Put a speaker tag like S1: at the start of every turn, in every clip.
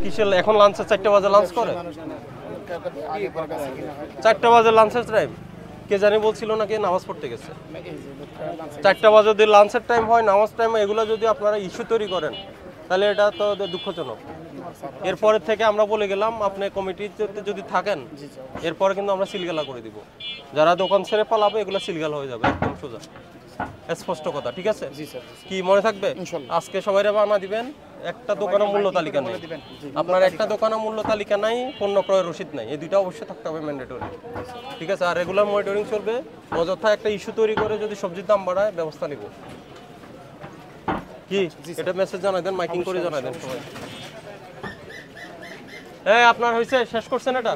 S1: কিসের এখন লাঞ্চে 4টা বাজে লাঞ্চ করে? 4টা বাজে লাঞ্চের টাইম কে জানি বলছিল না কে নামাজ পড়তে গেছে। 4টা বাজে যদি লাঞ্চের টাইম হয়, নামাজ টাইম, এগুলো যদি আপনারা ইস্যু তৈরি করেন তাহলে এটা তো দুঃখজনক। এরপরে থেকে আমরা বলে গেলাম আপনি কমিটিতে যদি থাকেন এরপরে কিন্তু আমরা সিলগালা করে দিব। যারা দোকান ছেড়ে পালাবে এগুলো সিলগালা হয়ে যাবে, একদম সোজা স্পষ্ট কথা। ঠিক আছে, কি মনে থাকবে? আজকে সবাই বানা দিবেন। একটা দোকানের মূল্য তালিকা নেই, আপনার একটা দোকানের মূল্য তালিকা নাই, পণ্য ক্রয়ের রসিদ নাই, এই দুইটা অবশ্যই থাকতে হবে ম্যান্ডেটরি। ঠিক আছে, আর রেগুলার মনিটরিং চলবে। অযথা একটা ইস্যু তৈরি করে যদি সবজির দাম বাড়ায় ব্যবস্থা নিব। কি এটা মেসেজ জানাই দেন, মাইকিং করে জানাই দেন সবাই। এই আপনার হয়েছে, শেষ করছেন এটা?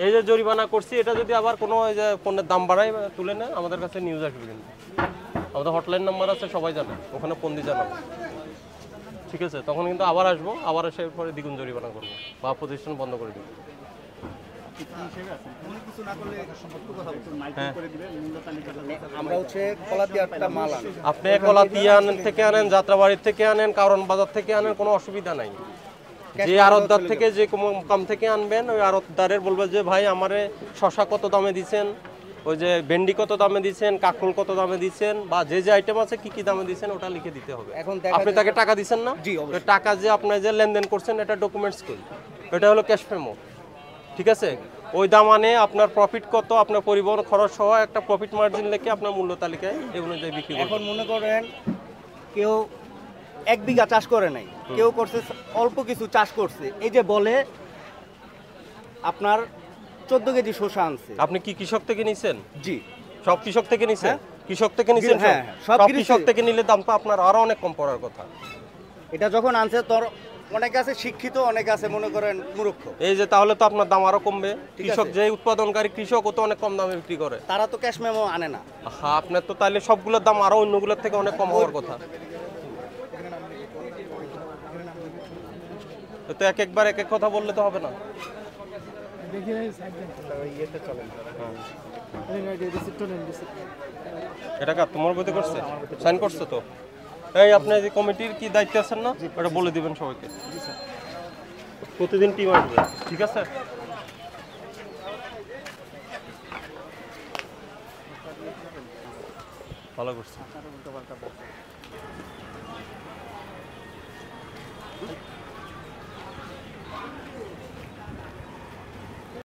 S1: এই যে জরিমানা করছি এটা যদি আবার কোনো এই যে পণ্যের দাম বাড়ায় তুলে নেয় আমাদের কাছে নিউজ আসবে, কিন্তু আমাদের হটলাইন নাম্বার আছে, সবাই জানে, ওখানে ফোন দিয়ে জানাবো। ঠিক আছে, তখন কিন্তু আবার আসবো, আবার এসে পরে দ্বিগুণ জরিমানা করবো বা প্রতিষ্ঠান বন্ধ করে দেবো। আপনি কলাতিয়া থেকে আনেন, যাত্রাবাড়ির থেকে আনেন, কারণ বাজার থেকে আনেন, কোনো অসুবিধা নাই। যে আড়তদার থেকে যে কম থেকে আনবেন ওই আড়তদারের বলবে যে ভাই আমারে শশা কত দামে দিচ্ছেন, ওই যে ভেন্ডি কত দামে দিচ্ছেন, কাঁকরোল কত দামে দিচ্ছেন, বা যে যে আইটেম আছে কি কি দামে দিচ্ছেন ওটা লিখে দিতে হবে। আপনি তাকে টাকা দিচ্ছেন না, টাকা যে আপনি যে লেনদেন করছেন এটা ডকুমেন্টস করি, এটা হলো ক্যাশ মেমো। ঠিক আছে, ওই দাম আনে আপনার প্রফিট কত, আপনার পরিবহন খরচ সহ একটা প্রফিট মার্জিন লিখে আপনার মূল্য তালিকায় এই অনুযায়ী বিক্রি করবেন।
S2: এখন মনে করেন কেউ 1 বিঘা চাষ করে নাই, কেউ করছে অল্প কিছু চাষ করছে, এই যে বলে আপনার 14 কেজি শসা আনছে।
S1: আপনি কি কৃষক থেকে নিছেন?
S2: জি,
S1: সব কৃষক থেকে নিছেন? কৃষক থেকে নিছেন?
S2: হ্যাঁ,
S1: সব কৃষক থেকে নিলে দাম তো আপনার আরো অনেক কম পড়ার কথা।
S2: এটা যখন আনছে তোর অনেকে আছে শিক্ষিত, অনেকে আছে মনে করেন মূর্খ।
S1: এই যে তাহলে তো আপনার দাম আরো কমবে। কৃষক যে উৎপাদনকারী কৃষক ও তো অনেক কম দামে বিক্রি করে,
S2: তারা তো ক্যাশ মেমো আনে না।
S1: হ্যাঁ, আপনার তো তাহলে সবগুলোর দাম আরো অন্যগুলোর থেকে অনেক কম হওয়ার কথা। তো একবার এক এক কথা বললে তো হবে না। এটা কার তোমার বইতে করছে, সাইন করছে তো? এই আপনি যে কমিটির কি দায়িত্ব আছেন না, ওটা বলে দিবেন সবাইকে। প্রতিদিন টিম আসবে। ঠিক আছে, ভালো করছে।